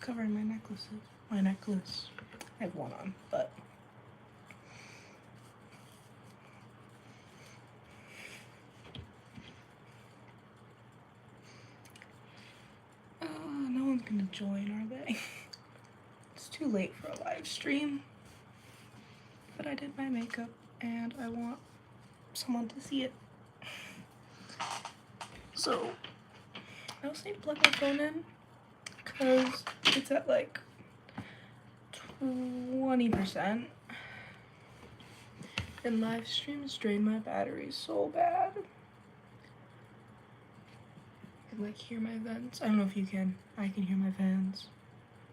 covering my necklaces. My necklace. I have one on, but no one's gonna join, are they? It's too late for a live stream. But I did my makeup and I want someone to see it. So I also need to plug my phone in because it's at like 20%. And live streams drain my battery so bad. I can like hear my vents. I don't know if you can. I can hear my fans.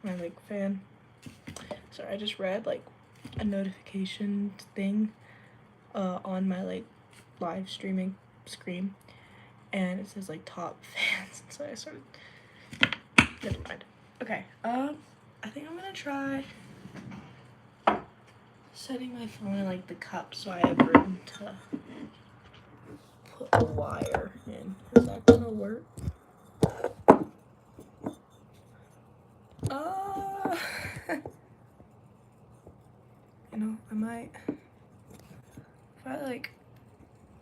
My like fan. Sorry, I just read like a notification thing on my like live streaming screen, and it says like top fans. So I started. Never mind. Okay. I think I'm gonna try setting my phone in like the cup so I have room to put a wire in. Is that gonna work? You know, I might, if I like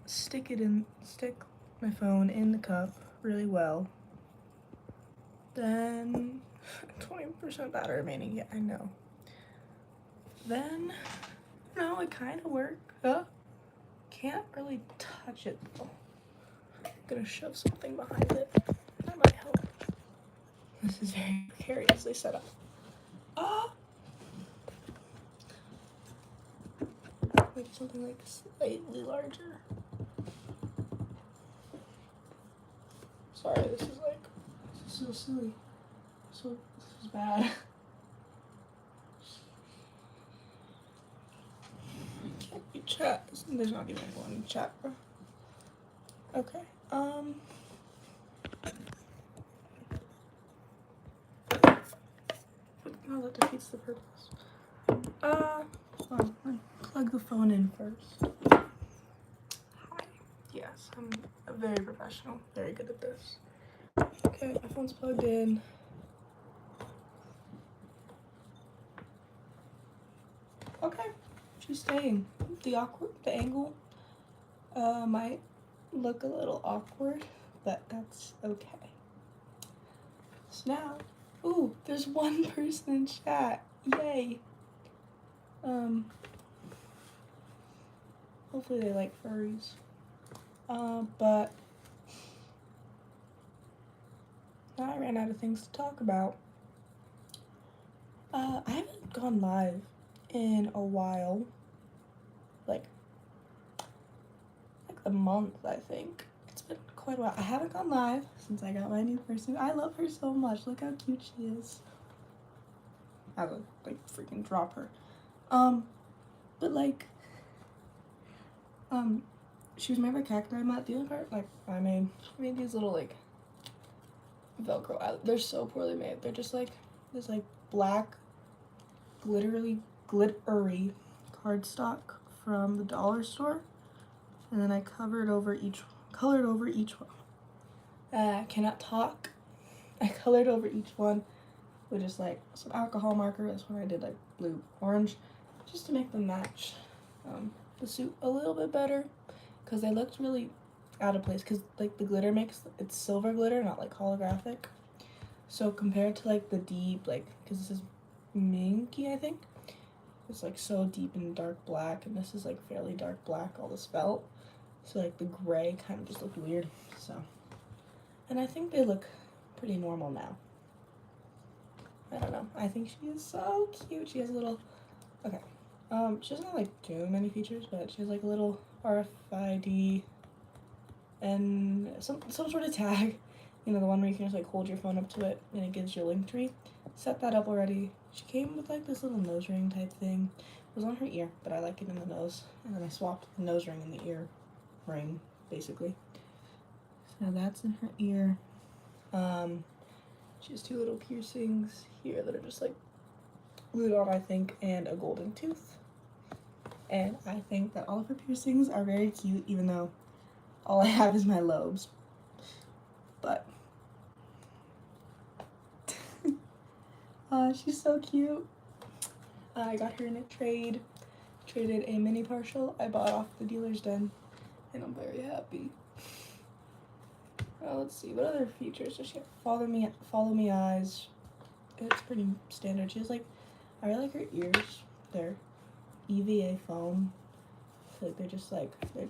stick my phone in the cup really well, then 20% battery remaining. Yeah, I know. Then, no, it kind of worked. Can't really touch it though. I'm gonna shove something behind it. That might help. This is very precariously set up. Like something like slightly larger. Sorry, this is so silly. So this is bad. Can't be chat. There's not even anyone in chat. Okay. Well, that defeats the purpose. Well, plug the phone in first. Hi. Yes, I'm very professional. Very good at this. Okay, my phone's plugged in. Okay, she's staying. The angle might look a little awkward, but that's okay. So now, ooh, there's one person in chat. Yay. Hopefully they like furries. But now I ran out of things to talk about. I haven't gone live in a while. Like a month, I think. It's been quite a while. I haven't gone live since I got my new person. I love her so much. Look how cute she is. I would like freaking drop her. But like, she was made by cacti. The other part, like, I made these little like Velcro. They're so poorly made. They're just like this like black glittery cardstock from the dollar store, and then I colored over each one. I cannot talk. I colored over each one with just like some alcohol marker. This one I did like blue orange, just to make them match the suit a little bit better, because they looked really out of place, because like the glitter it's silver glitter, not like holographic. So compared to like the deep, like, because this is minky, I think, it's like so deep and dark black, and this is like fairly dark black, all this felt. So like the gray kind of just looked weird. So, and I think they look pretty normal now. I don't know. I think she is so cute. She has a little, okay. She doesn't have like too many features, but she has like a little RFID and some sort of tag. You know, the one where you can just like hold your phone up to it and it gives you a link tree. Set that up already. She came with like this little nose ring type thing. It was on her ear, but I like it in the nose. And then I swapped the nose ring and the ear ring, basically. So that's in her ear. She has two little piercings here that are just like glued on, I think, and a golden tooth. And I think that all of her piercings are very cute, even though all I have is my lobes. But She's so cute. I got her in a trade. Traded a mini partial I bought off the dealer's den, and I'm very happy. Let's see, what other features does she have? Follow me eyes. It's pretty standard. She has like, I really like her ears. They're EVA foam. So they're just like, they're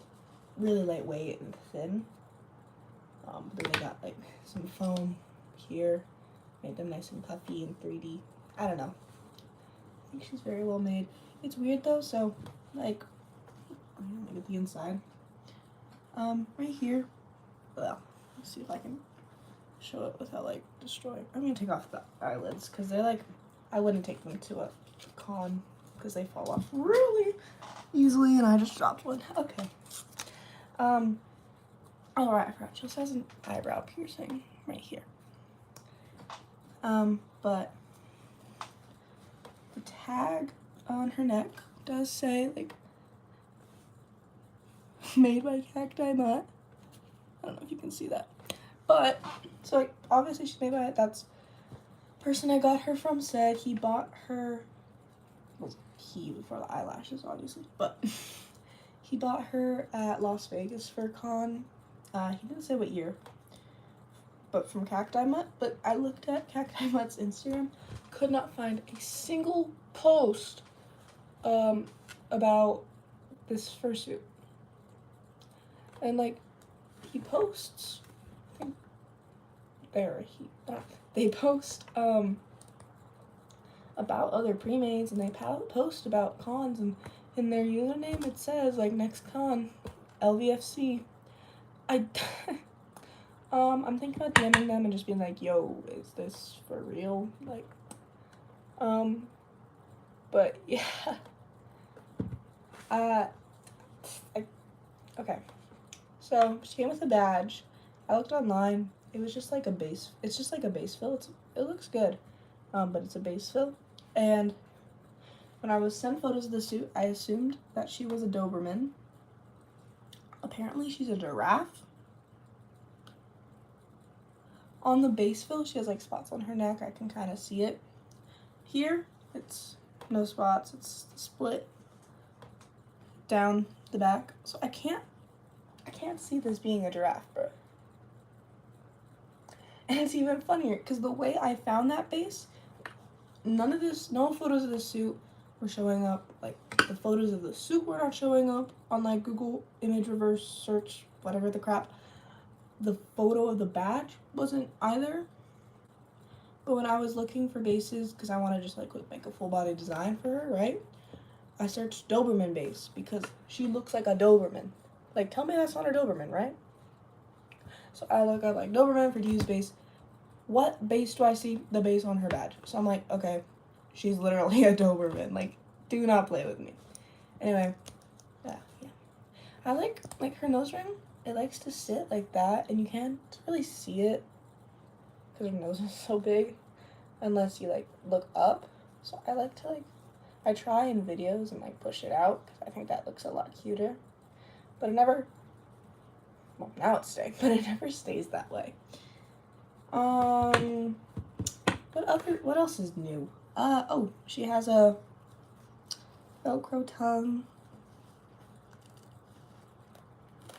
really lightweight and thin. Then they got like some foam here, made them nice and puffy and 3D. I don't know. I think she's very well made. It's weird though, so like, I'm gonna get the inside. Right here. Well, let's see if I can show it without like destroying. I'm gonna take off the eyelids because they're like, I wouldn't take them to a con because they fall off really easily, and I just dropped one. Okay. Oh right, I forgot. She also has an eyebrow piercing right here. But the tag on her neck does say like made by Cacti Mutt. I don't know if you can see that. But so like obviously she's made by it. That's the person I got her from said he bought her, well, he before the eyelashes obviously, but he bought her at Las Vegas for con. He didn't say what year, but from Cacti Mutt. But I looked at Cacti Mutt's Instagram, could not find a single post about this fursuit. And like, he posts, I think they post about other pre-mades, and they post about cons, and in their username it says like next con LVFC. I'm thinking about DMing them and just being like, yo, is this for real? Like, but yeah. Okay. So she came with a badge. I looked online. It was just like a base. It's just like a base fill. It looks good, but it's a base fill. And when I was sent photos of the suit, I assumed that she was a Doberman. Apparently, she's a giraffe. On the base fill, she has like spots on her neck. I can kind of see it. Here, it's no spots. It's split down the back. So I can't see this being a giraffe, bro. And it's even funnier because the way I found that base, no photos of the suit were showing up. Like, the photos of the suit were not showing up on like Google image reverse search, whatever the crap. The photo of the badge wasn't either. But when I was looking for bases, because I want to just like make a full body design for her, right? I searched Doberman base because she looks like a Doberman. Like, tell me that's not a Doberman, right? So I look up like Doberman for to use base. What base do I see? The base on her badge. So I'm like, okay, she's literally a Doberman. Like, do not play with me. Anyway, yeah. I like her nose ring. It likes to sit like that, and you can't really see it because her nose is so big unless you like look up. So I like to I try in videos and like push it out because I think that looks a lot cuter. But it never, well, now it's staying, but it never stays that way. What else is new? Oh, she has a Velcro tongue.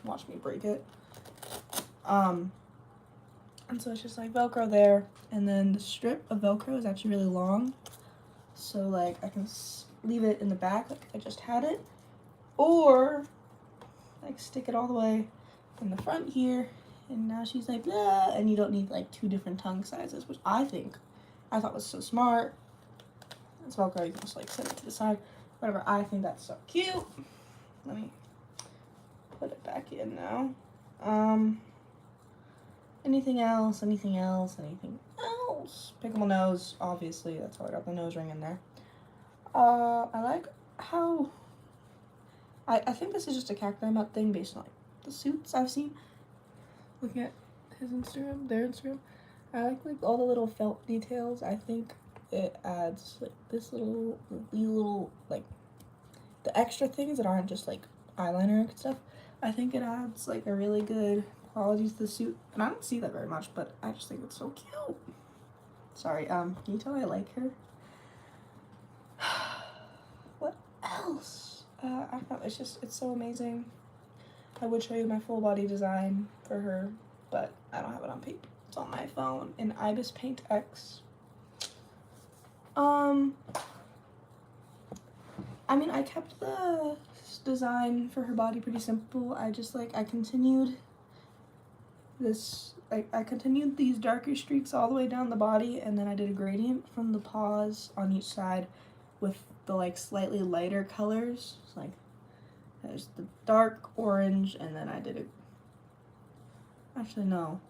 Watch me break it. And so it's just like Velcro there, and then the strip of Velcro is actually really long, so like I can leave it in the back like I just had it, or like stick it all the way in the front here, and now she's like, blah, and you don't need like two different tongue sizes, which I thought was so smart. It's Velcro, you can just like set it to the side, whatever. I think that's so cute. Let me put it back in now. Anything else? Pickable nose, obviously. That's how I got the nose ring in there. I like how... I think this is just a Cacti Mutt thing based on like the suits I've seen. Looking at his Instagram, their Instagram. I like all the little felt details. I think it adds like these little like the extra things that aren't just like eyeliner and stuff. I think it adds like a really good quality to the suit, and I don't see that very much, but I just think it's so cute. Sorry, can you tell I like her? What else? I don't know, it's so amazing. I would show you my full body design for her, but I don't have it on paper. It's on my phone in Ibis Paint X. I mean, I kept the design for her body pretty simple. I just I continued this, I continued these darker streaks all the way down the body, and then I did a gradient from the paws on each side with the slightly lighter colors. So, there's the dark orange, and then I did it. Actually, no.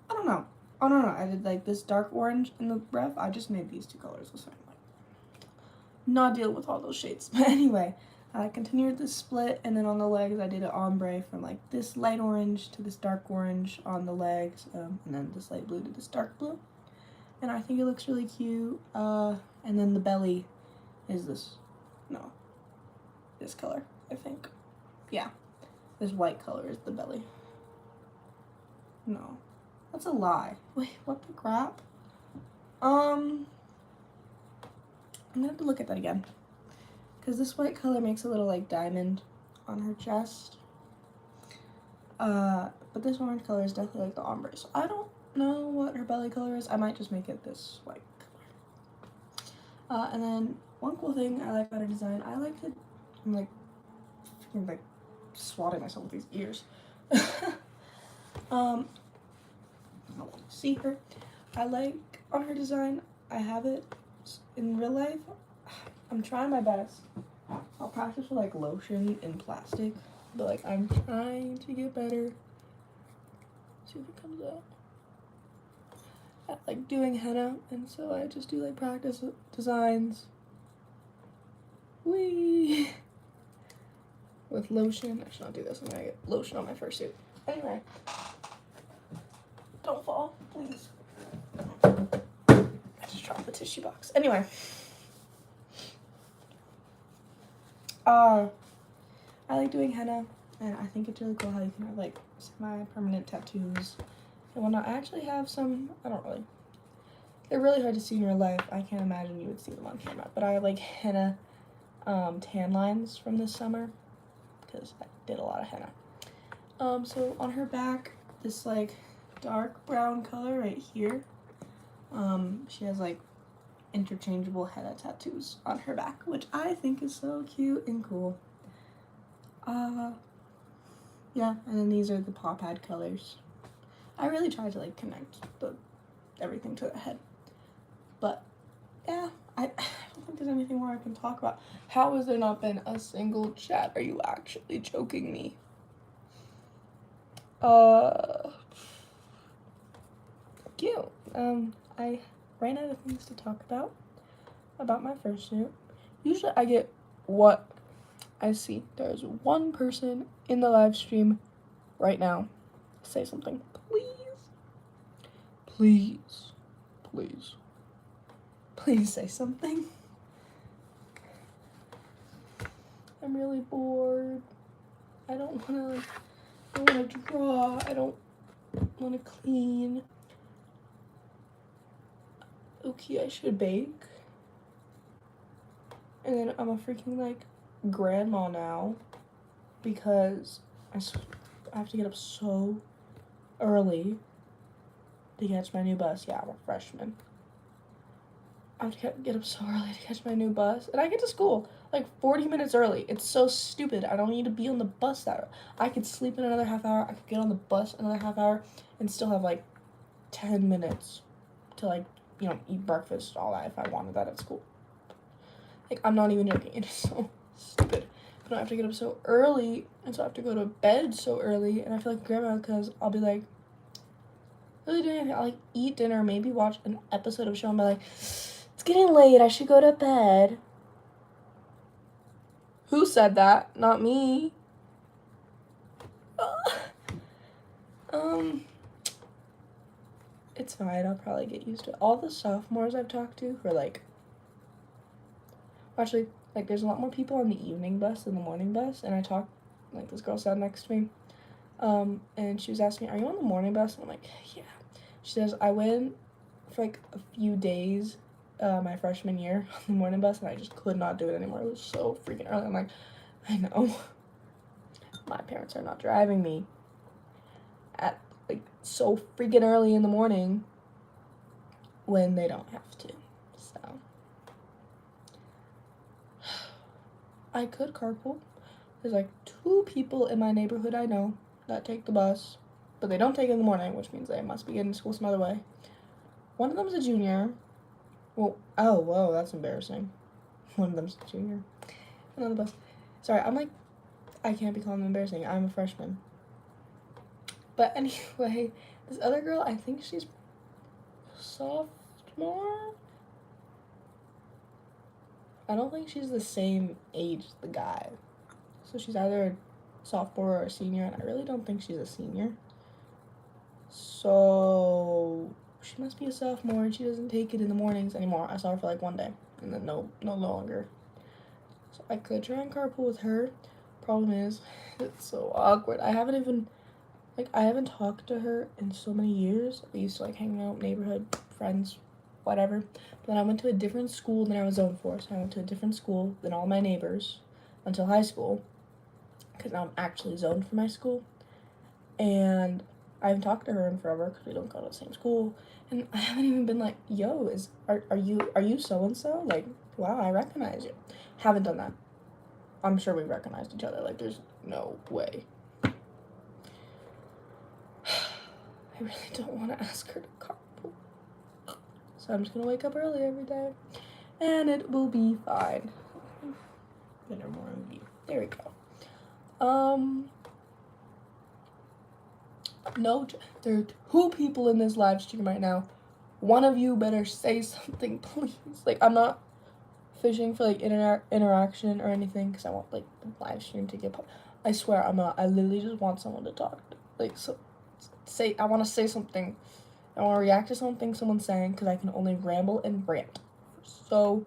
I don't know. Oh, no, I did this dark orange in the ref. I just made these two colors the same. Not deal with all those shades. But anyway, I continued this split, and then on the legs I did an ombre from this light orange to this dark orange on the legs, and then this light blue to this dark blue. And I think it looks really cute. And then the belly is this color, I think. Yeah, this white color is the belly. No, that's a lie. Wait, what the crap? I'm gonna have to look at that again, because this white color makes a little diamond on her chest. But this orange color is definitely the ombre, so I don't know what her belly color is. I might just make it this white color. And then one cool thing I like about her design, I like to, I'm swatting myself with these ears. See her? I like on her design, I have it in real life. I'm trying my best. I'll practice with lotion and plastic, but I'm trying to get better. See if it comes out. At doing henna, and so I just do practice designs. Whee! With lotion. I should not do this. I'm gonna get lotion on my fursuit. Anyway. Don't fall, please. I just dropped the tissue box. Anyway. I like doing henna, and I think it's really cool how you can have semi-permanent tattoos and whatnot. I actually have some, they're really hard to see in real life. I can't imagine you would see them on camera, but I have henna tan lines from this summer, because I did a lot of henna. So on her back, this dark brown color right here, she has interchangeable henna tattoos on her back, which I think is so cute and cool. Yeah, and then these are the paw pad colors. I really tried to connect everything to the head, but yeah, I don't think there's anything more I can talk about. How has there not been a single chat? Are you actually joking me? Cute. I ran out of things to talk about my fursuit. Usually I get what I see. There's one person in the live stream right now. Say something, please. Please. Please. Please say something. I'm really bored. I don't wanna draw. I don't wanna clean. Okay, I should bake. And then I'm a freaking grandma now, because I have to get up so early to catch my new bus. Yeah, I'm a freshman. I have to get up so early to catch my new bus, and I get to school 40 minutes early. It's so stupid. I don't need to be on the bus that early. I could sleep in another half hour. I could get on the bus another half hour and still have 10 minutes to eat breakfast, all that, if I wanted that at school. I'm not even joking. It is so stupid. But I have to get up so early, and so I have to go to bed so early, and I feel like grandma, because I'll be really doing anything. I'll eat dinner, maybe watch an episode of a show, and be it's getting late, I should go to bed. Who said that? Not me. It's fine, I'll probably get used to it. All the sophomores I've talked to who are actually, there's a lot more people on the evening bus than the morning bus, and I talked, this girl sat next to me, and she was asking me, are you on the morning bus? And I'm yeah. She says, I went for like a few days my freshman year on the morning bus, and I just could not do it anymore. It was so freaking early. I'm like, I know. My parents are not driving me at like so freaking early in the morning when they don't have to. So I could carpool. There's like 2 people in my neighborhood I know that take the bus, but they don't take it in the morning, which means they must be getting to school some other way. One of them's a junior. Well, oh, whoa, that's embarrassing. One of them's a junior. Another bus. Sorry, I'm like, I can't be calling them embarrassing. I'm a freshman. But anyway, this other girl, I think she's sophomore. I don't think she's the same age as the guy. So she's either a sophomore or a senior, and I really don't think she's a senior. So she must be a sophomore, and she doesn't take it in the mornings anymore. I saw her for like 1 day, and then no longer. So I could try and carpool with her. Problem is, it's so awkward. I haven't talked to her in so many years. We used to like hang out, neighborhood friends, whatever. But then I went to a different school than I was zoned for. So I went to a different school than all my neighbors until high school, because now I'm actually zoned for my school. And I haven't talked to her in forever because we don't go to the same school. And I haven't even been like, yo, are you so-and-so? Like, wow, I recognize you. Haven't done that. I'm sure we recognized each other. Like, there's no way. I really don't want to ask her to carpool. So I'm just going to wake up early every day. And it will be fine. There we go. No, there are 2 people in this live stream right now. One of you better say something, please. Like, I'm not fishing for like interaction or anything, because I want like the live stream to get I swear I'm not. I literally just want someone to talk to. Like, so I want to say something. I want to react to something someone's saying, because I can only ramble and rant for so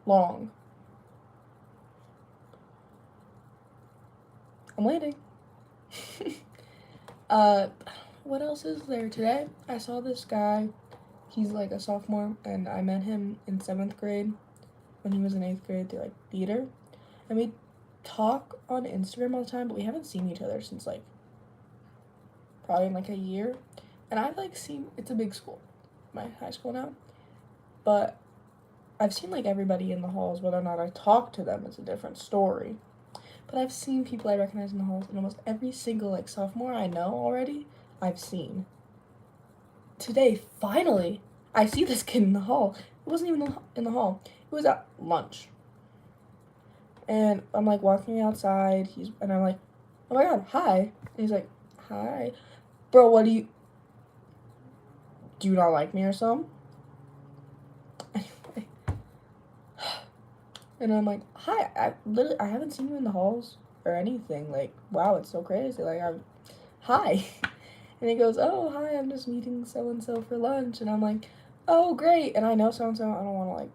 long. I'm waiting. What else is there today? I saw this guy. He's like a sophomore, and I met him in 7th grade when he was in 8th grade through like theater. And we talk on Instagram all the time, but we haven't seen each other since like probably in like a year. And I've like seen, it's a big school, my high school now, but I've seen like everybody in the halls. Whether or not I talk to them is a different story. But I've seen people I recognize in the halls, and almost every single like sophomore I know already, I've seen. Today, finally, I see this kid in the hall. It wasn't even in the hall. It was at lunch. And I'm like walking outside, and I'm like, oh my god, hi. And he's like, hi. Bro, what do you not like me or something? Anyway. And I'm like, hi, I haven't seen you in the halls or anything. Like, wow, it's so crazy. Like, hi. And he goes, oh, hi, I'm just meeting so-and-so for lunch. And I'm like, oh, great. And I know so-and-so. I don't want to, like,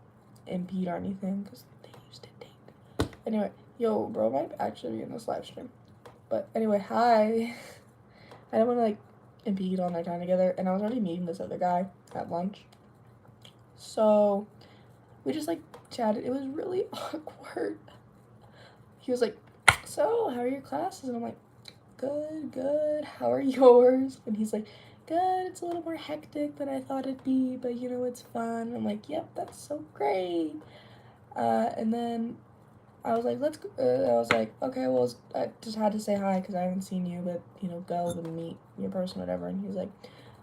impede or anything, because they used to date. Anyway, yo, bro might actually be in this live stream. But anyway, hi. I don't want to, like, impede on their time together. And I was already meeting this other guy at lunch. So we just, like, chatted. It was really awkward. He was like, so, how are your classes? And I'm like, good. How are yours? And he's like, good. It's a little more hectic than I thought it'd be, but you know, it's fun. I'm like, yep, that's so great. And then I was like, let's go. I was like, okay, well, I just had to say hi because I haven't seen you, but you know, go and meet your person, whatever. And he's like,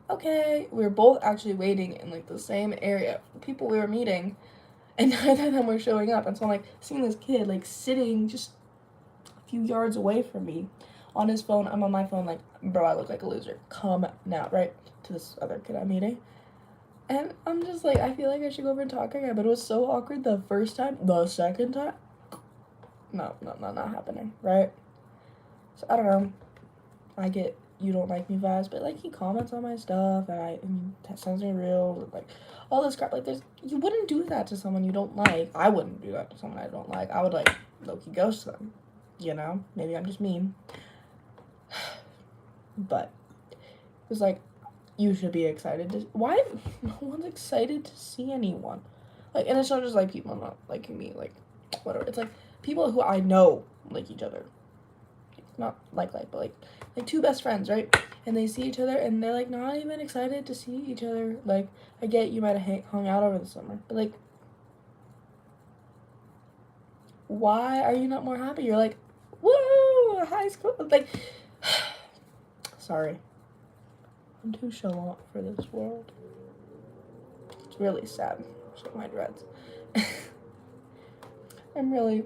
okay. We were both actually waiting in like the same area, the people we were meeting, and neither of them were showing up. And so I'm like seeing this kid like sitting just a few yards away from me on his phone. I'm on my phone like, bro, I look like a loser. Come now, right? To this other kid I'm meeting. And I'm just like, I feel like I should go over and talk again, but it was so awkward the first time. The second time, no, not happening, right? So I don't know. I get you don't like me vibes, but like he comments on my stuff, and that sends me real, like all this crap. Like you wouldn't do that to someone you don't like. I wouldn't do that to someone I don't like. I would like low-key ghost them, you know? Maybe I'm just mean. But it was like, you should be excited to, why, no one's excited to see anyone. Like, and it's not just, like, people not liking me, like, whatever, it's, like, people who I know like each other. Not like, but, like, two best friends, right? And they see each other, and they're, like, not even excited to see each other. Like, I get you might have hung out over the summer, but, like, why are you not more happy? You're like, woo, high school, like, sorry. I'm too show off for this world. It's really sad. Shake my dreads. I'm really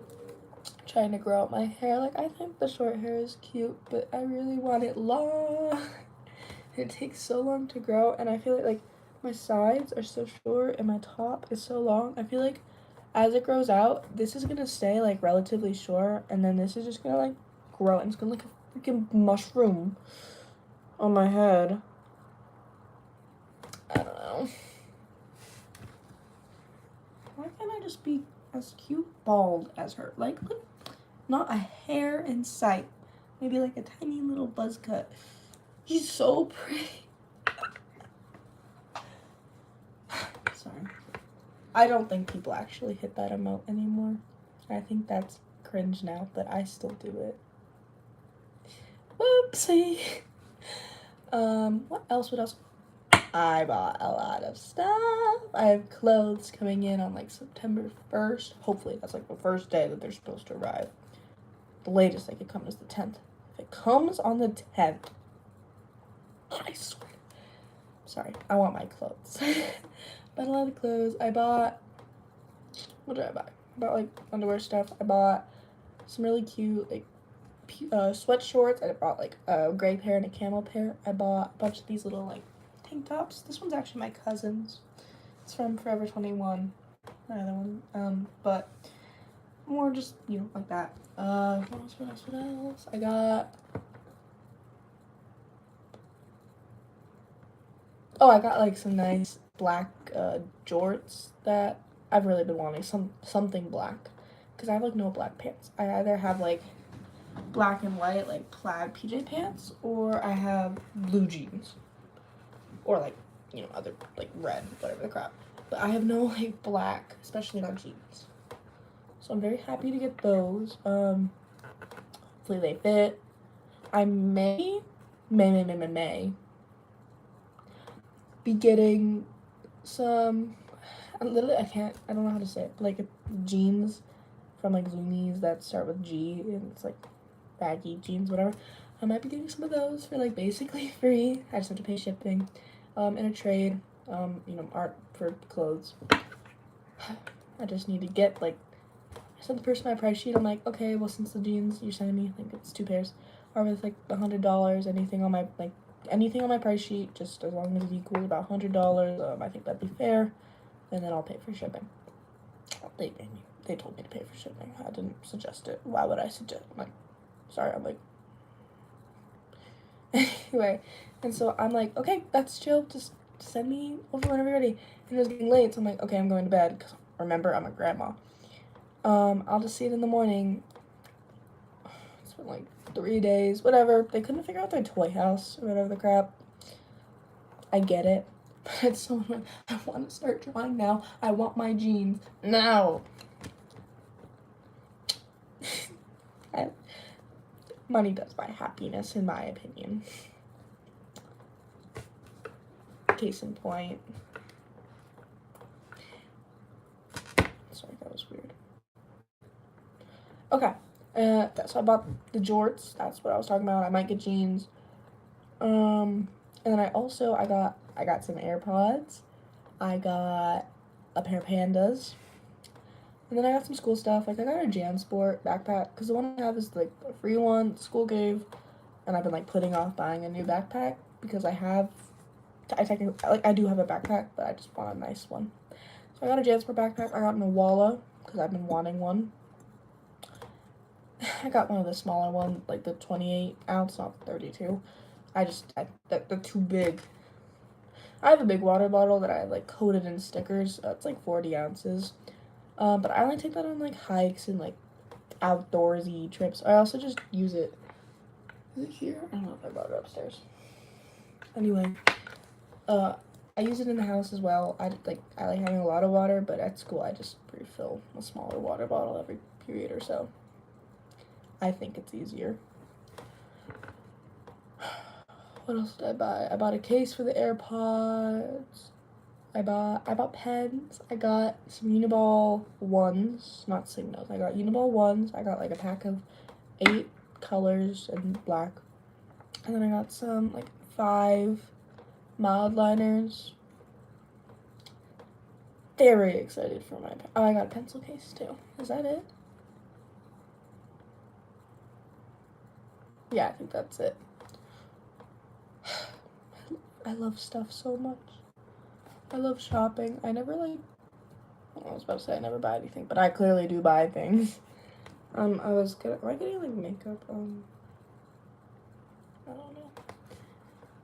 trying to grow out my hair. Like, I think the short hair is cute, but I really want it long. It takes so long to grow, and I feel like my sides are so short and my top is so long. I feel like as it grows out, this is gonna stay like relatively short, and then this is just gonna like grow, and it's gonna look like a freaking mushroom on my head. I don't know. Why can't I just be as cute bald as her? Like, look, not a hair in sight. Maybe like a tiny little buzz cut. She's so pretty. Sorry. I don't think people actually hit that emote anymore. I think that's cringe now, but I still do it. Whoopsie. What else? I bought a lot of stuff. I have clothes coming in on like September 1st. Hopefully that's like the first day that they're supposed to arrive. The latest they could come is the 10th. If it comes on the 10th, I swear. Sorry, I want my clothes. Bought a lot of clothes. I bought, what did I buy? I bought like underwear stuff. I bought some really cute like sweat shorts. I bought like a gray pair and a camel pair. I bought a bunch of these little like tank tops. This one's actually my cousin's. It's from Forever 21. Another one. But more just, you know, like that. What else? I got, I got like some nice black jorts that I've really been wanting, something black, because I have like no black pants. I either have like black and white like plaid PJ pants, or I have blue jeans, or like, you know, other like red, whatever the crap, but I have no like black, especially not jeans. So I'm very happy to get those. Hopefully they fit. I may be getting some, I don't know how to say it, but like jeans from like Zoomies that start with G, and it's like baggy jeans, whatever. I might be getting some of those for like basically free. I just have to pay shipping. In a trade, you know, art for clothes. I just need to get like, I sent the person my price sheet. I'm like, okay, well, since the jeans you're sending me, I think it's 2 pairs, are with like $100, anything on my price sheet, just as long as it equals about $100, I think that'd be fair, and then I'll pay for shipping. They told me to pay for shipping. I didn't suggest it. Why would I suggest? I'm like, sorry. I'm like, anyway, and so I'm like, okay, that's chill. Just send me over whenever you're ready. And it was getting late, so I'm like, okay, I'm going to bed, because remember, I'm a grandma. I'll just see it in the morning. It's been like 3 days, whatever. They couldn't figure out their toy house or whatever the crap. I get it, but it's so annoying. I want to start drawing now. I want my jeans now. Money does buy happiness, in my opinion. Case in point. Sorry, that was weird. Okay, so I bought the jorts. That's what I was talking about. I might get jeans. And then I got some AirPods. I got a pair of Pandas. And then I got some school stuff. Like, I got a JanSport backpack, because the one I have is like a free one school gave, and I've been like putting off buying a new backpack because I technically, like, I do have a backpack, but I just want a nice one. So I got a JanSport backpack. I got an Awala because I've been wanting one. I got one of the smaller ones, like the 28 ounce, not the 32. They're too big. I have a big water bottle that I like coated in stickers. It's like 40 ounces. But I only take that on like hikes and like outdoorsy trips. I also just use it. Is it here? I don't know if I brought it upstairs. Anyway, I use it in the house as well. I like having a lot of water, but at school I just refill a smaller water bottle every period or so. I think it's easier. What else did I buy? I bought a case for the AirPods. I bought pens. I got some Uniball ones, not signals. I got Uniball ones. I got like a pack of 8 colors and black. And then I got some like 5 mild liners. Very excited for my, oh, I got a pencil case too. Is that it? Yeah, I think that's it. I love stuff so much. I love shopping. I never like, I was about to say I never buy anything, but I clearly do buy things. Am I getting like makeup? I don't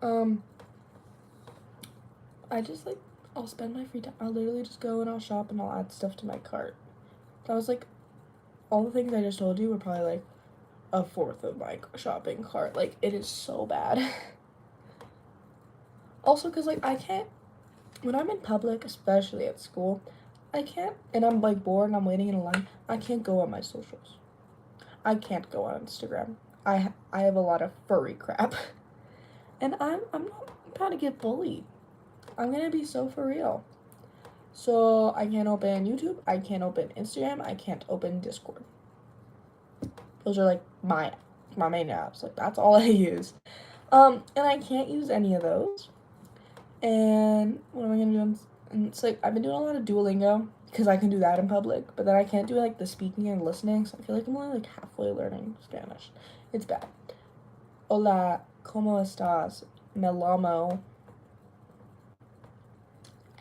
know. I just like, I'll spend my free time. I'll literally just go and I'll shop and I'll add stuff to my cart. That was like, all the things I just told you were probably like a fourth of my shopping cart. Like, it is so bad. Also, because like I can't, when I'm in public, especially at school, I can't, and I'm like bored and I'm waiting in a line, I can't go on my socials. I can't go on Instagram. I have a lot of furry crap. And I'm not about to get bullied. I'm gonna be so for real. So I can't open YouTube, I can't open Instagram, I can't open Discord. Those are like my main apps. Like, that's all I use. And I can't use any of those. And what am I gonna do? And it's like, I've been doing a lot of Duolingo because I can do that in public, but then I can't do like the speaking and listening, so I feel like I'm only like halfway learning Spanish. It's bad. Hola, ¿cómo estás? Me llamo.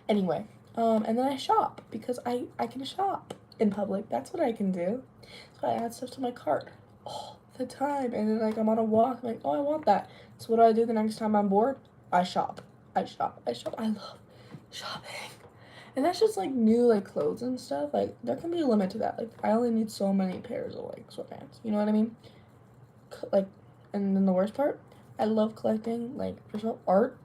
Anyway, and then I shop because I can shop in public. That's what I can do. So I add stuff to my cart all the time, and then like I'm on a walk, I'm like, oh, I want that. So what do I do the next time I'm bored? I shop. I love shopping. And that's just like new like clothes and stuff. Like, there can be a limit to that. Like, I only need so many pairs of like sweatpants. You know what I mean? Like, and then the worst part, I love collecting like, first of all, art,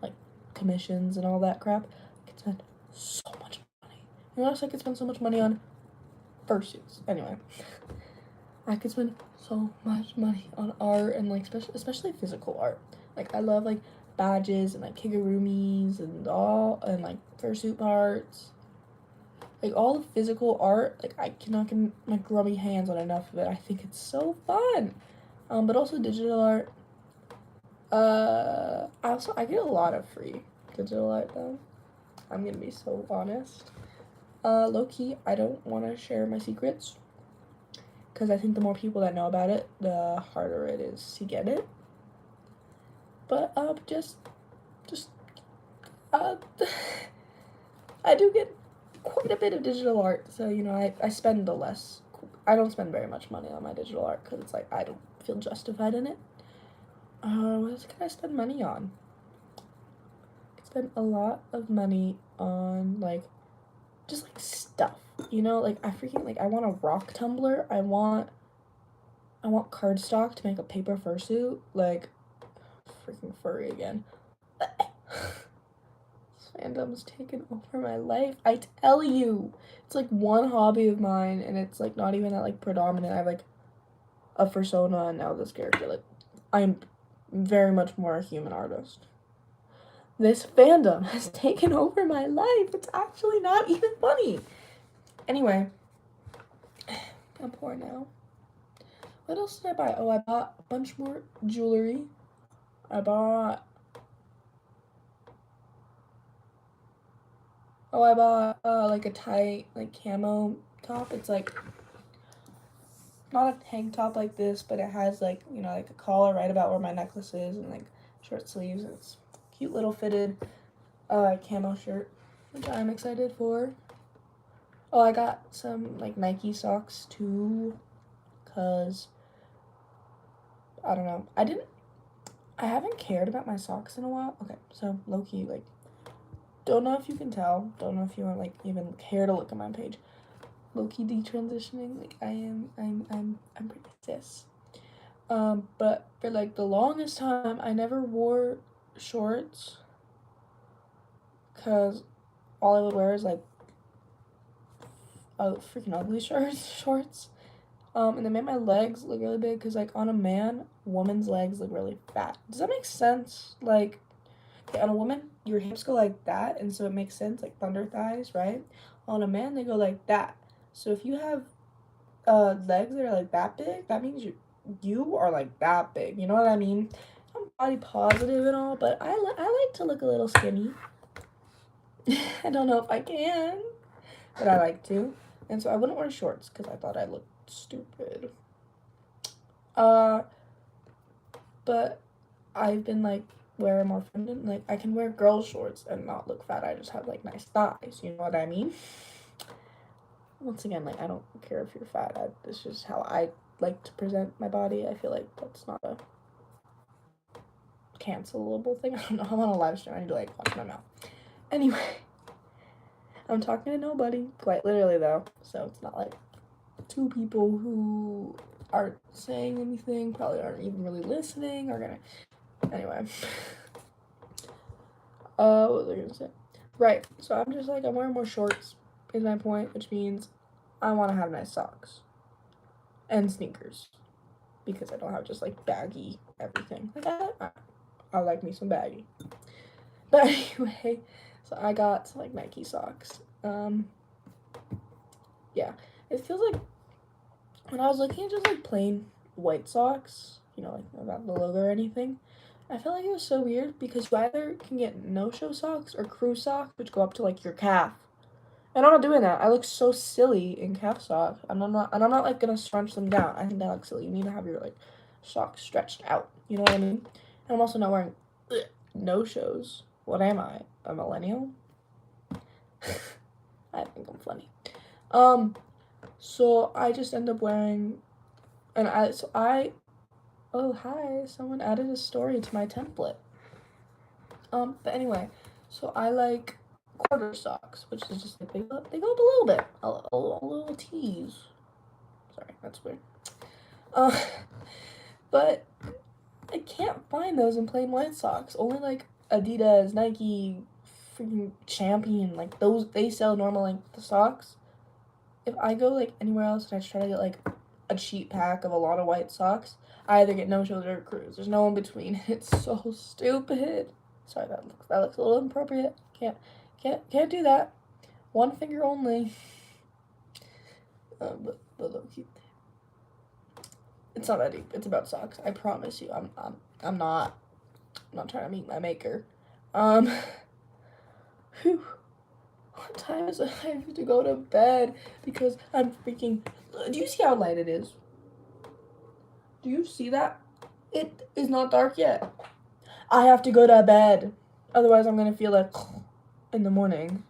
like commissions and all that crap. I could spend so much money. You know what else I could spend so much money on? Fursuits. Anyway, I could spend so much money on art and like especially physical art. Like, I love like badges and like kigurumis and like fursuit parts. Like, all the physical art, like, I cannot get my grubby hands on enough of it. I think it's so fun. But also digital art. I get a lot of free digital art though. I'm gonna be so honest. Low-key, I don't want to share my secrets, because I think the more people that know about it, the harder it is to get it. But, uh, I do get quite a bit of digital art, so, you know, I spend I don't spend very much money on my digital art, because it's like, I don't feel justified in it. What else can I spend money on? I could spend a lot of money on, like, just, like, stuff, you know? Like, I want a rock tumbler. I want cardstock to make a paper fursuit. Like, freaking furry again. Fandom's taken over my life. I tell you, it's like one hobby of mine, and it's like not even that like predominant. I have like a persona and now this character. Like, I'm very much more a human artist. This fandom has taken over my life. It's actually not even funny. Anyway, I'm poor now. What else did I buy? Oh, I bought a bunch more jewelry. I bought like a tight like camo top. It's like not a tank top like this, but it has like, you know, like a collar right about where my necklace is, and like short sleeves. It's cute little fitted camo shirt, which I'm excited for. Oh, I got some like Nike socks too, cause I don't know. I haven't cared about my socks in a while. Okay, so low-key, like, don't know if you can tell, don't know if you want like even care to look at my page. Low-key detransitioning, like I'm pretty cis. But for like the longest time I never wore shorts because all I would wear is like freaking ugly shorts. And they made my legs look really big because, like, on a man, woman's legs look really fat. Does that make sense? Like, okay, on a woman, your hips go like that, and so it makes sense, like thunder thighs, right? On a man, they go like that. So if you have legs that are like that big, that means you are like that big. You know what I mean? I'm body positive and all, but I like to look a little skinny. I don't know if I can, but I like to. And so I wouldn't wear shorts because I thought I looked stupid. But I've been like wearing more feminine. Like I can wear girl shorts and not look fat. I just have like nice thighs. You know what I mean? Once again, like I don't care if you're fat. It's just how I like to present my body. I feel like that's not a cancelable thing. I don't know. I'm on a live stream. I need to like wash my mouth. Anyway, I'm talking to nobody. Quite literally though. So it's not like two people who aren't saying anything, probably aren't even really listening, are gonna. Anyway. What was I gonna say? Right, so I'm just like, I'm wearing more shorts, is my point, which means I want to have nice socks. And sneakers. Because I don't have just like baggy everything. Like, I like me some baggy. But anyway, so I got some like Nike socks. Yeah, it feels like when I was looking at just like plain white socks, you know, like without the logo or anything, I felt like it was so weird because you either can get no-show socks or crew socks, which go up to like your calf. And I'm not doing that. I look so silly in calf socks. I'm not like gonna scrunch them down. I think that looks silly. You need to have your like socks stretched out. You know what I mean? And I'm also not wearing no-shows. What am I? A millennial? I think I'm funny. So I just end up wearing, and oh hi, someone added a story to my template. But anyway, so I like quarter socks, which is just like, they go up a little bit, a little tease. Sorry, that's weird. But I can't find those in plain white socks. Only like Adidas, Nike, freaking Champion, like those, they sell normal length socks. If I go like anywhere else and I try to get like a cheap pack of a lot of white socks, I either get no-shows or crews. There's no in between. It's so stupid. Sorry, that looks a little inappropriate. Can't do that. One finger only. But low key. It's not that deep. It's about socks. I promise you. I'm not trying to meet my maker. Whew. What time is it? I have to go to bed because I'm freaking. Do you see how light it is? Do you see that? It is not dark yet. I have to go to bed. Otherwise, I'm gonna feel like in the morning.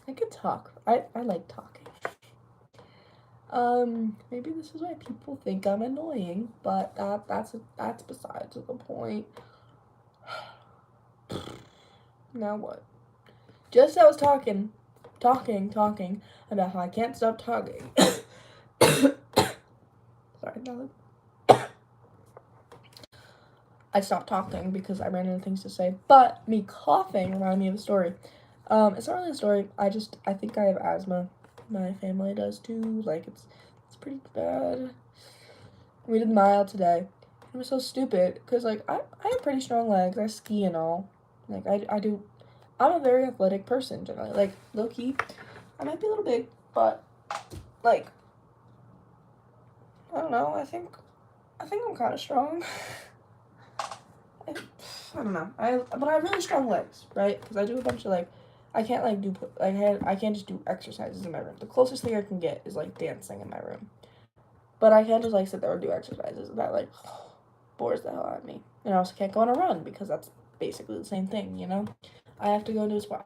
I could talk. I like talking. Maybe this is why people think I'm annoying, but that's besides the point. Now what? Just as I was talking about how I can't stop talking. Sorry, no. I stopped talking because I ran into things to say, but me coughing reminded me of a story. It's not really a story. I think I have asthma. My family does too. Like it's pretty bad. We did mile today. It was so stupid because like I have pretty strong legs. I ski and all. Like I do. I'm a very athletic person generally. Like low key, I might be a little big, but like I don't know. I think I'm kind of strong. I don't know. But I have really strong legs, right? Because I do a bunch of like, I can't like do I can't just do exercises in my room. The closest thing I can get is like dancing in my room. But I can't just like sit there and do exercises. That like bores the hell out of me. And I also can't go on a run because that's basically the same thing, you know? I have to go into a sport.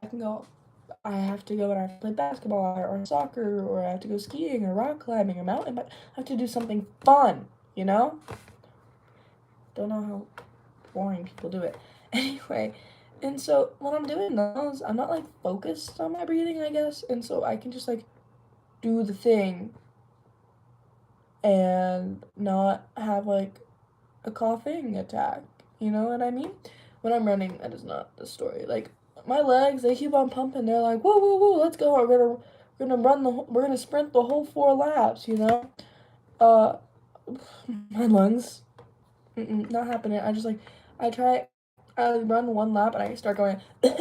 I have to go and I have to play basketball or soccer, or I have to go skiing or rock climbing or mountain, but I have to do something fun, you know? Don't know how boring people do it. Anyway, and so when I'm doing those, I'm not like focused on my breathing, I guess, and so I can just like do the thing and not have like a coughing attack, you know what I mean? when I'm running, that is not the story. Like, my legs, they keep on pumping. They're like, whoa, whoa, whoa, let's go. We're gonna sprint the whole 4 laps, you know? My lungs, not happening. I run 1 lap and I start going for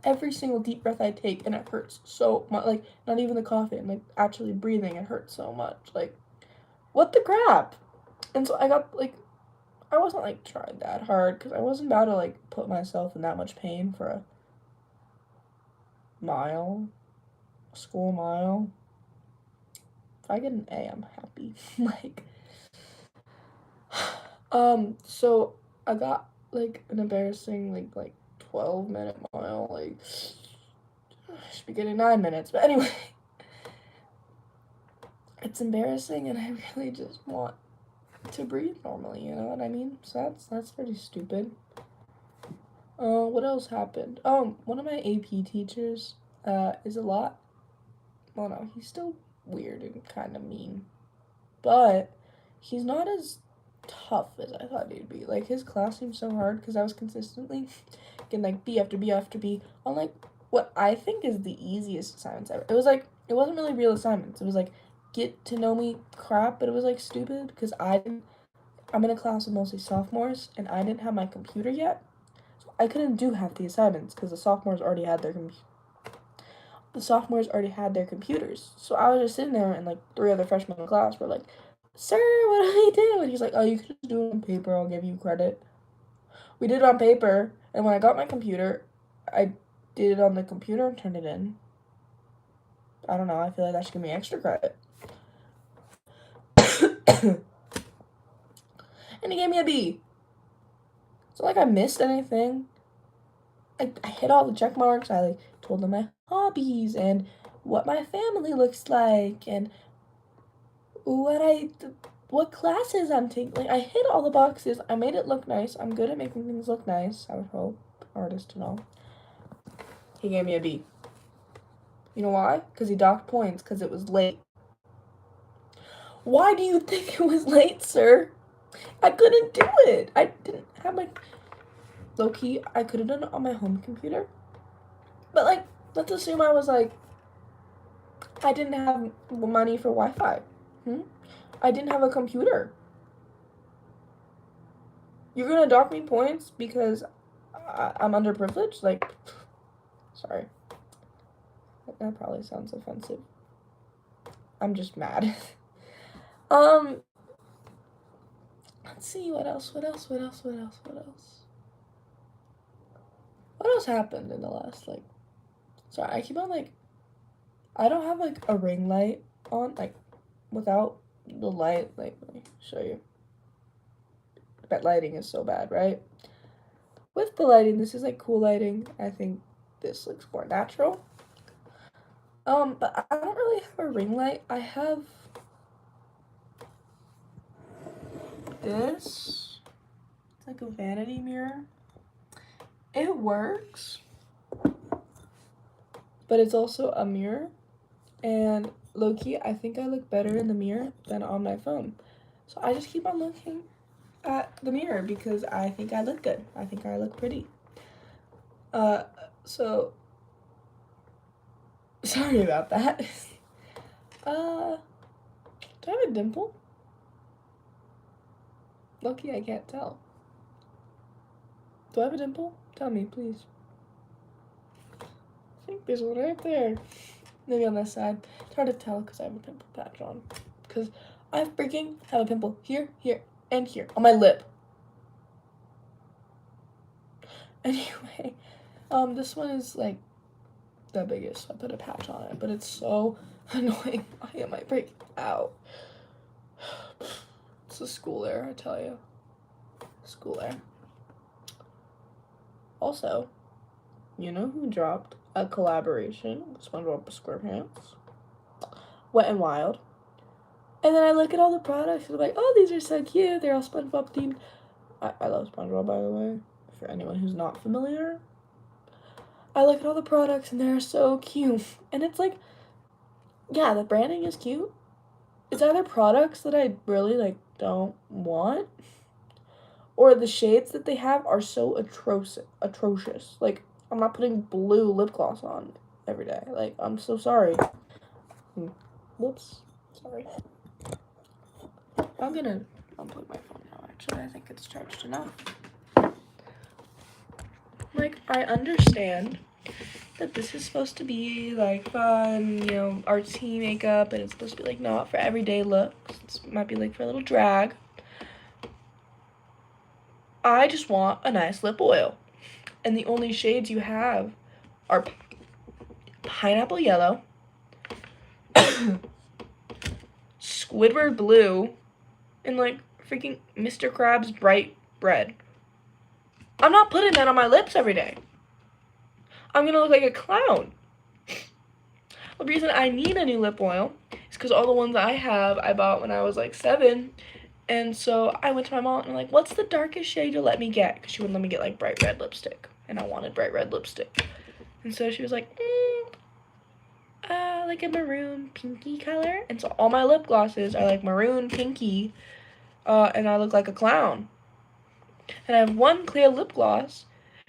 every single deep breath I take, and it hurts so much. Like, not even the coughing, like, actually breathing, it hurts so much. Like, what the crap? And so I wasn't, like, trying that hard, because I wasn't about to, like, put myself in that much pain for a school mile. If I get an A, I'm happy. Like, so I got, like, an embarrassing, like 12-minute mile, like, I should be getting 9 minutes, but anyway. It's embarrassing, and I really just want to breathe normally, you know what I mean? So that's pretty stupid. What else happened? One of my AP teachers, is a lot, well, no, he's still weird and kind of mean, but he's not as tough as I thought he'd be. Like, his class seemed so hard, because I was consistently getting, like, B after B after B on, like, what I think is the easiest assignments ever. It was, like, it wasn't really real assignments. It was, like, get to know me crap, but it was, like, stupid, because I'm in a class with mostly sophomores, and I didn't have my computer yet, so I couldn't do half the assignments, because the sophomores already had their computers. So I was just sitting there, and, like, 3 other freshmen in the class were like, "Sir, what do I do?" And he's like, "Oh, you can just do it on paper, I'll give you credit." We did it on paper, and when I got my computer, I did it on the computer and turned it in. I don't know, I feel like that should give me extra credit. And he gave me a B. It's not like I missed anything. I hit all the check marks. I, like, told them my hobbies and what my family looks like and what classes I'm taking. Like, I hit all the boxes. I made it look nice. I'm good at making things look nice, I would hope. Artist and all. He gave me a B. You know why? Because he docked points, because it was late. Why do you think it was late, sir? I couldn't do it. I didn't have my... Low-key, I could have done it on my home computer. But, like, let's assume I was, like... I didn't have money for Wi-Fi. I didn't have a computer. You're gonna dock me points because I'm underprivileged? Like, sorry. That probably sounds offensive. I'm just mad. Let's see, what else happened in the last, like, sorry, I keep on, like, I don't have, like, a ring light on, like, without the light, like, let me show you. That lighting is so bad, right? With the lighting, this is, like, cool lighting. I think this looks more natural. But I don't really have a ring light. I have this. It's like a vanity mirror. It works, but it's also a mirror, and low-key, I think I look better in the mirror than on my phone. So I just keep on looking at the mirror because I think I look good. I think I look pretty. So sorry about that. Do I have a dimple? Low-key, I can't tell. Do I have a dimple? Tell me, please. I think there's one right there. Maybe on this side. It's hard to tell because I have a pimple patch on. Because I freaking have a pimple here, here, and here on my lip. Anyway, this one is like the biggest. So I put a patch on it, but it's so annoying. I might break out. It's a school error, I tell you. School error. Also, you know who dropped a collaboration with SpongeBob SquarePants? Wet n Wild. And then I look at all the products and I'm like, oh, these are so cute. They're all SpongeBob themed. I love SpongeBob, by the way, for anyone who's not familiar. I look at all the products and they're so cute. And it's like, yeah, the branding is cute. It's either products that I really, like, don't want, or the shades that they have are so atrocious. Like, I'm not putting blue lip gloss on every day. Like, I'm so sorry. Whoops. Sorry. I'm gonna unplug my phone now, actually. I think it's charged enough. Like, I understand that this is supposed to be, like, fun, you know, artsy makeup, and it's supposed to be, like, not for everyday looks. It might be, like, for a little drag. I just want a nice lip oil. And the only shades you have are pineapple yellow, Squidward blue, and, like, freaking Mr. Krabs bright red. I'm not putting that on my lips every day. I'm gonna look like a clown. The reason I need a new lip oil is because all the ones I have I bought when I was like 7. And so I went to my mom and I'm like, what's the darkest shade you'll let me get? Because she wouldn't let me get like bright red lipstick. And I wanted bright red lipstick. And so she was like, like a maroon pinky color. And so all my lip glosses are like maroon pinky. And I look like a clown. And I have one clear lip gloss.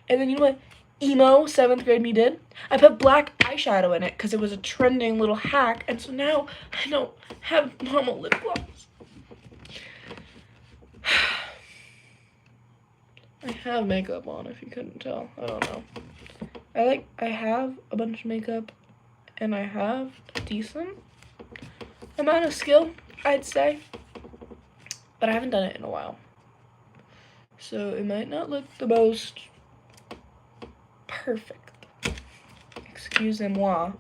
And then you know what emo 7th grade me did? I put black eyeshadow in it because it was a trending little hack. And so now I don't have normal lip gloss. I have makeup on, if you couldn't tell. I don't know. I have a bunch of makeup, and I have a decent amount of skill, I'd say. But I haven't done it in a while. So it might not look the most perfect. Excusez-moi.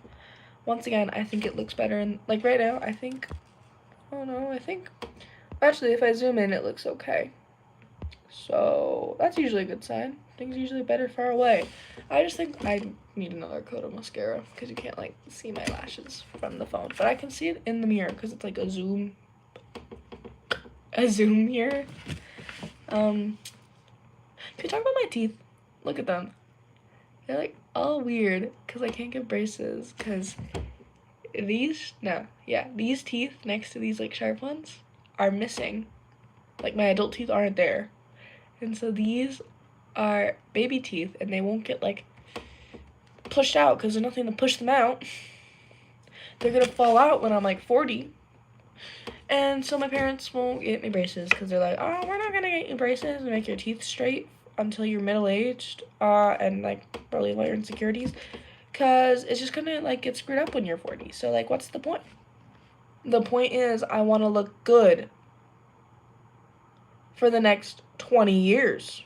Once again, I think it looks better in, like right now, I think, actually if I zoom in, it looks okay. So that's usually a good sign. Things are usually better far away. I just think I need another coat of mascara because you can't like see my lashes from the phone, but I can see it in the mirror because it's like a zoom mirror. Can we talk about my teeth? Look at them. They're like all weird because I can't get braces because these teeth next to these like sharp ones are missing. Like my adult teeth aren't there. And so these are baby teeth and they won't get like pushed out because there's nothing to push them out. They're gonna fall out when I'm like 40. And so my parents won't get me braces because they're like, oh, we're not gonna get you braces and make your teeth straight until you're middle-aged and like probably your insecurities because it's just gonna like get screwed up when you're 40. So like what's the point? The point is I want to look good for the next 20 years.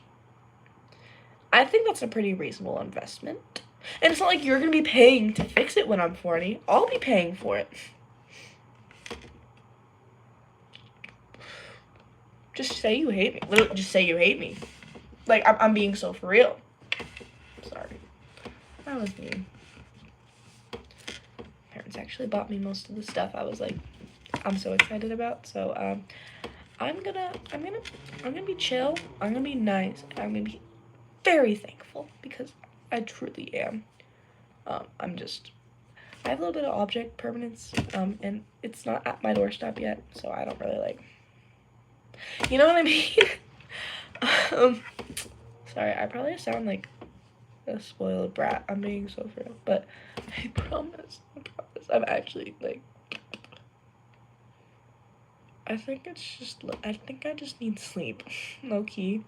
I think that's a pretty reasonable investment. And it's not like you're going to be paying to fix it when I'm 40. I'll be paying for it. Just say you hate me. Literally, just say you hate me. Like, I'm being so for real. Sorry. That was mean. Parents actually bought me most of the stuff I was like, I'm so excited about. So, I'm gonna be chill. I'm gonna be nice. And I'm gonna be very thankful because I truly am. I have a little bit of object permanence, and it's not at my doorstep yet, so I don't really like, you know what I mean? Sorry, I probably sound like a spoiled brat. I'm being so for real, but I promise, I'm actually like, I think I just need sleep, low key.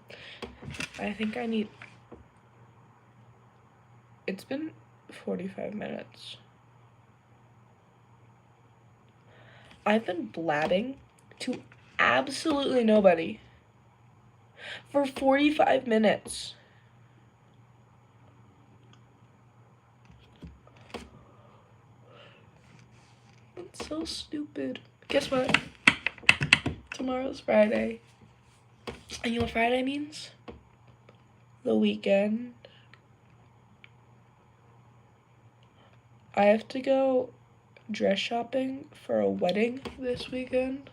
It's been 45 minutes. I've been blabbing to absolutely nobody for 45 minutes. That's so stupid. Guess what? Tomorrow's Friday. And you know what Friday means? The weekend. I have to go dress shopping for a wedding this weekend.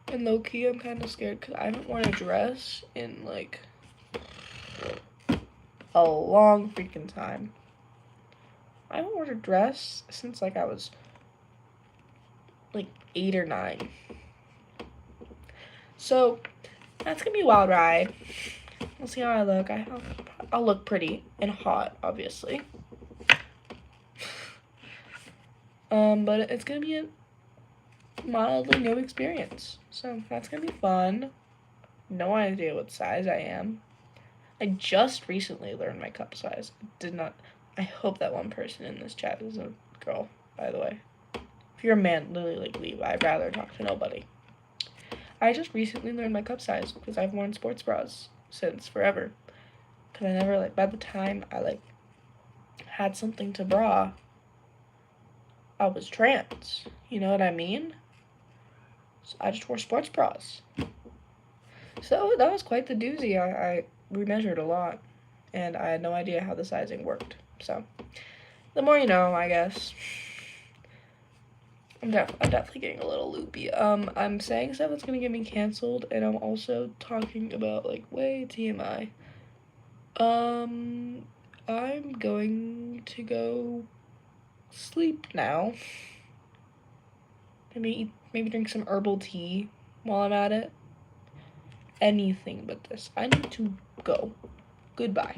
And low-key, I'm kind of scared because I haven't worn a dress in, like, a long freaking time. I haven't worn a dress since, like, I was, like, 8 or 9. So, That's gonna be a wild ride. We'll see how I look. I'll look pretty and hot, obviously. But it's gonna be a mildly new experience. So that's gonna be fun. No idea what size I am. I just recently learned my cup size. I hope that one person in this chat is a girl, by the way. If you're a man, literally, like, leave. I'd rather talk to nobody. I just recently learned my cup size because I've worn sports bras since forever. Because I never, like, by the time I, like, had something to bra, I was trans. You know what I mean? So I just wore sports bras. So that was quite the doozy. I remeasured a lot, and I had no idea how the sizing worked. So the more you know, I guess. I'm definitely getting a little loopy. I'm saying stuff that's gonna get me canceled, and I'm also talking about, like, way TMI. I'm going to go sleep now. Maybe drink some herbal tea while I'm at it. Anything but this. I need to go. Goodbye.